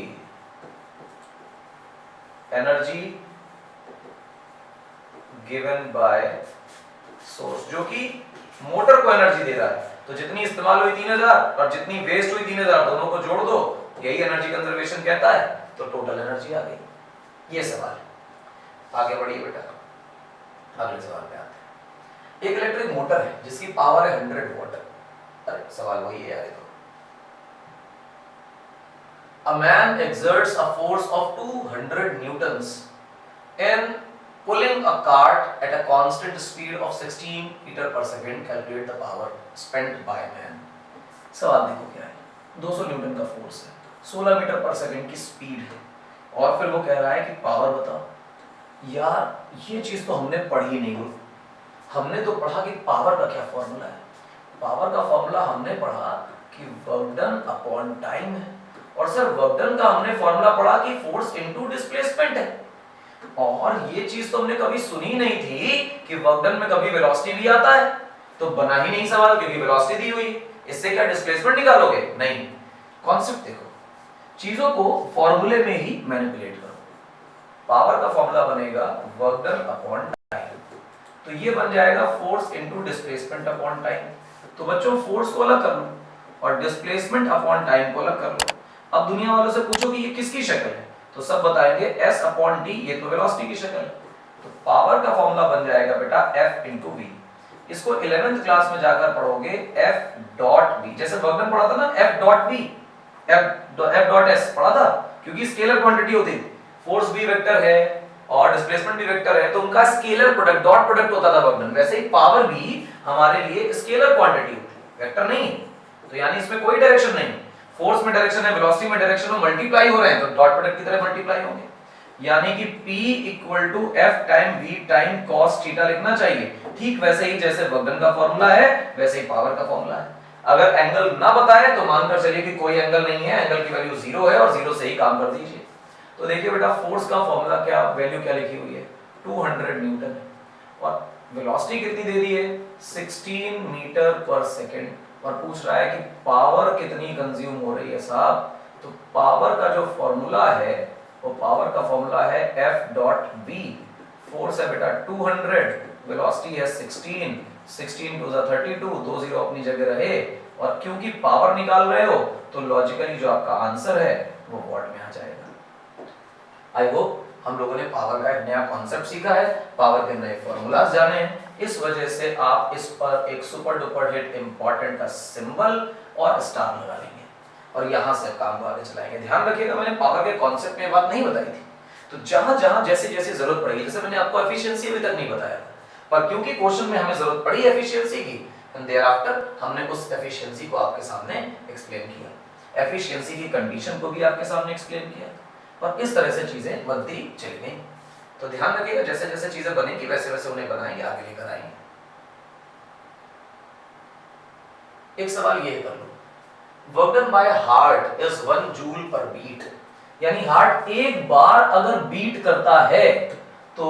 एनर्जी गिवन बाय सोर्स, जो कि मोटर को एनर्जी दे रहा है। तो जितनी इस्तेमाल हुई 3000 और जितनी वेस्ट हुई 3000, दोनों को जोड़ दो, यही एनर्जी कंजर्वेशन कहता है। तो टोटल एनर्जी आ गई। ये सवाल है। आगे बढ़िए बेटा, अगले सवाल पे आते हैं। एक इलेक्ट्रिक मोटर है जिसकी पावर है 100 वॉट। अरे सवाल वही है यार। A man exerts a force of 200 newtons in pulling a cart at a constant speed of 16 meter per second. Calculate the power spent by man. सवाल देखो क्या है? 200 न्यूटन का फोर्स है, 16 मीटर पर सेकंड की स्पीड है, और फिर वो कह रहा है कि पावर बताओ। यार ये चीज तो हमने पढ़ी नहीं हुई। हमने तो पढ़ा कि पावर का क्या फॉर्मूला है। पावर का फॉर्मूला हमने पढ़ा कि वर्क डन अपॉन टाइम है, और सर वर्क डन का हमने फॉर्मूला पढ़ा कि फोर्स इनटू डिस्प्लेसमेंट है। और ये चीज तो हमने कभी सुनी नहीं थी कि वर्क डन में कभी वेलोसिटी भी आता है। तो बना ही नहीं सवाल, क्योंकि वेलोसिटी दी हुई, इससे क्या डिस्प्लेसमेंट निकालोगे? नहीं। कॉन्सेप्ट देखो, चीजों को फॉर्मूले में ही मैनिपुलेट करो। पावर का फॉर्मूला बनेगा वर्क डन अपॉन टाइम। तो ये बन जाएगा force into displacement upon time. तो बच्चों फोर्स को अलग कर लो और डिस्प्लेसमेंट अपॉन टाइम को अलग कर लो। अब दुनिया वालों से पूछो कि ये किसकी शक्ल है, तो सब बताएंगे s अपॉन d, ये तो वेलोसिटी की शक्ल है। तो पावर का फॉर्मूला बन जाएगा बेटा F इनटू v। इसको 11th क्लास में जाकर पढ़ोगे F डॉट v, जैसे वर्क डन पढ़ा था ना F dot v, F dot s पढ़ा था, क्योंकि स्केलर क्वांटिटी होती है, फोर्स भी वेक्टर है और डिस्प्लेसमेंट भी वेक्टर है, तो उनका स्केलर प्रोडक्ट डॉट प्रोडक्ट होता था वर्क डन। वैसे ही पावर भी हमारे लिए स्केलर क्वांटिटी होती है, वेक्टर नहीं। तो यानी इसमें कोई डायरेक्शन नहीं, फोर्स में डायरेक्शन है, वेलोसिटी में डायरेक्शन है, मल्टीप्लाई हो रहे हैं तो डॉट प्रोडक्ट की तरह मल्टीप्लाई होंगे। यानी कि P equal to F times V times cos theta लिखना चाहिए। ठीक वैसे ही जैसे वर्क डन का फॉर्मूला है वैसे ही पावर का फॉर्मूला है। अगर एंगल ना बताए तो मानकर चलिए कि कोई एंगल नहीं है, एंगल की वैल्यू 0 है और 0 से ही काम कर दीजिए। तो देखिए बेटा फोर्स का फॉर्मूला क्या, वैल्यू क्या लिखी हुई है 200 न्यूटन है, और वेलोसिटी कितनी दे दी है 16 मीटर पर सेकंड, और पूछ रहा है कि पावर कितनी कंज्यूम हो रही है साहब। तो पावर का जो फॉर्मूला है वो पावर का फॉर्मूला है F डॉट V। फोर्स है बेटा 200, वेलोसिटी है 16 टू द 32, 2 0 अपनी जगह रहे, और क्योंकि पावर निकाल रहे हो तो लॉजिकली जो आपका आंसर है वो वॉट में आ जाएगा। आई होप हम लोगों ने पावर का एक नया कॉन्सेप्ट सीखा है, पावर के नए फॉर्मूलाज जाने हैं। इस वजह से आप इस पर एक सुपर डुपर हिट इंपॉर्टेंट का सिंबल और स्टार लगा लेंगे और यहां से काम को आगे चलाएंगे। ध्यान रखिएगा मैंने पावर के कॉन्सेप्ट में बात नहीं बताई थी, तो जहां जहां जैसे जैसे जरूरत पड़ेगी, जैसे मैंने आपको एफिशिएंसी अभी तक नहीं बताया था, पर क्योंकि क्वेश्चन में हमें जरूरत पड़ी एफिशिएंसी की, एंड देयर आफ्टर हमने उस एफिशिएंसी को आपके सामने एक्सप्लेन किया, एफिशिएंसी की कंडीशन को भी आपके सामने एक्सप्लेन किया, और इस तरह से चीजें बनती चली गई। तो ध्यान रखिएगा जैसे जैसे चीजें बनेंगी वैसे वैसे उन्हें बनाएंगे, आगे लेकर आएंगे। एक सवाल ये कर लो, work done by heart is 1 joule per beat, यानी हार्ट एक बार अगर बीट करता है तो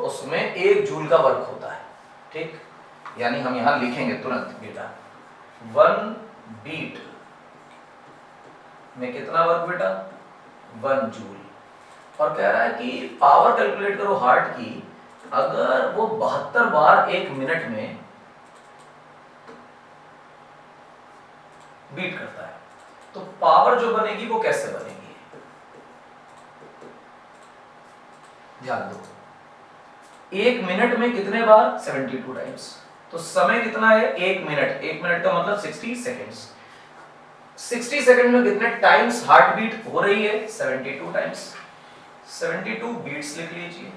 उसमें 1 जूल का वर्क होता है। ठीक, यानी हम यहां लिखेंगे तुरंत बेटा 1 बीट में कितना वर्क बेटा 1 जूल, और कह रहा है कि पावर कैलकुलेट करो हार्ट की, अगर वो 72 बार 1 मिनट में बीट करता है तो पावर जो बनेगी वो कैसे बनेगी। ध्यान दो, 1 मिनट में कितने बार 72 टाइम्स, तो समय कितना है 1 मिनट, 1 मिनट का मतलब 60 सेकेंड्स, 60 सेकंड में कितने टाइम्स हार्ट बीट हो रही है 72 टाइम्स, 72 बीट्स लिख लीजिए।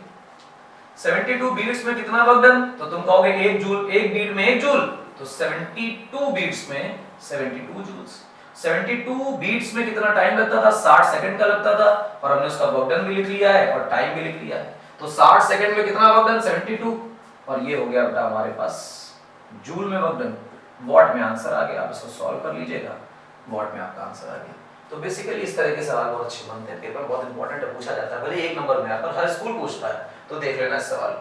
72 बीट्स में कितना वर्क डन, तो तुम कहोगे 1 जूल, 1 बीट में 1 जूल, तो 72 बीट्स में 72 जूल्स। 72 बीट्स में कितना टाइम लगता था 60 सेकंड का लगता था, और हमने उसका वर्क डन भी लिख लिया है और टाइम भी लिख लिया है, तो 60 सेकंड में कितना वर्क डन 72, और ये हो गया बेटा हमारे पास जूल में वर्क डन। वॉट में आंसर आ गया, आप इसको सॉल्व कर लीजिएगा, वॉट में आपका आंसर आ गया। तो बेसिकली इस तरह के सवाल बहुत अच्छे बनते हैं, पेपर बहुत इंपॉर्टेंट है, पूछा जाता है, भले 1 नंबर में पर हर स्कूल पूछता है, तो देख लेना इस सवाल।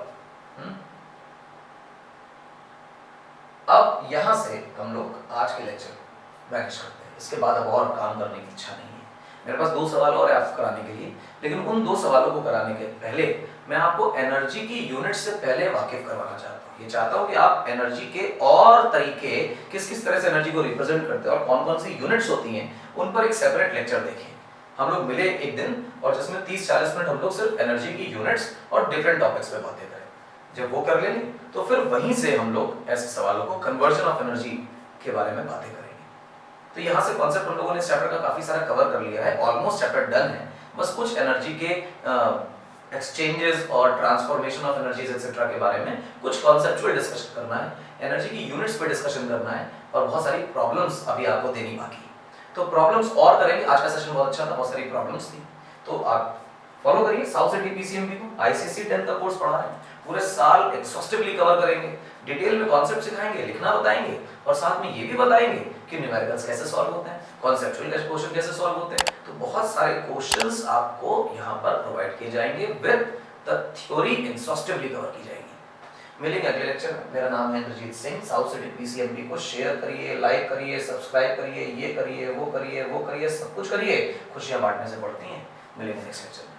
अब यहां से हम लोग आज के लेक्चर मैनेज करते हैं, इसके बाद अब और काम करने की इच्छा नहीं है। मेरे पास 2 सवाल और है आपको कराने के लिए, लेकिन उन 2 सवालों को कराने के पहले मैं आपको एनर्जी की यूनिट से पहले वाकिफ करवाना चाहता हूँ। ये चाहता हूँ कि आप एनर्जी के और तरीके, किस किस तरह से एनर्जी को रिप्रेजेंट करते हैं और कौन कौन सी यूनिट्स होती हैं, उन पर एक सेपरेट लेक्चर देखें। हम लोग मिले एक दिन और जिसमें 30-40 मिनट हम लोग सिर्फ एनर्जी की यूनिट्स और डिफरेंट टॉपिक्स पे बातें करें। जब वो कर लेंगे तो फिर वहीं से हम लोग ऐसे सवालों को कन्वर्जन ऑफ एनर्जी के बारे में बातें करेंगे। तो यहाँ से कॉन्सेप्ट हम लोगों ने इस चैप्टर का काफी सारा कवर कर लिया है, ऑलमोस्ट चैप्टर डन है। बस कुछ एनर्जी के एक्सचेंजेस और ट्रांसफॉर्मेशन ऑफ एनर्जीज एक्सेट्रा के बारे में कुछ कॉन्सेप्चुअल डिस्कशन करना है, एनर्जी की यूनिट्स पे डिस्कशन करना है, और बहुत सारी प्रॉब्लम्स अभी आपको देनी बाकी। तो प्रॉब्लम्स और करेंगे, आज का सेशन बहुत अच्छा था, बहुत सारी प्रॉब्लम्स थी, तो आप फॉलो करिए साउथ सिटी पीसीएमबी को। आईसीएसई 10th का कोर्स पढ़ा रहे हैं, पूरे साल एक्सॉस्टिवली कवर करेंगे, डिटेल में कॉन्सेप्ट सिखाएंगे, लिखना बताएंगे, और साथ में ये भी बताएंगे कि न्यूमेरिकल्स कैसे सॉल्व होते हैं, कॉन्सेप्चुअल क्वेश्चन कैसे सॉल्व होते हैं। तो बहुत सारे क्वेश्चंस आपको यहाँ पर प्रोवाइड किए जाएंगे, with the theory exhaustively cover की जाएगी। मिलेंगे अगले लेक्चर में। मेरा नाम है Indrajeet Singh. South City PCMB को शेयर करिए, लाइक करिए, सब्सक्राइब करिए, ये करिए, वो करिए, वो करिए, सब कुछ करिए, खुशियां बांटने से बढ़ती हैं। मिलेंगे नेक्स्ट लेक्चर में।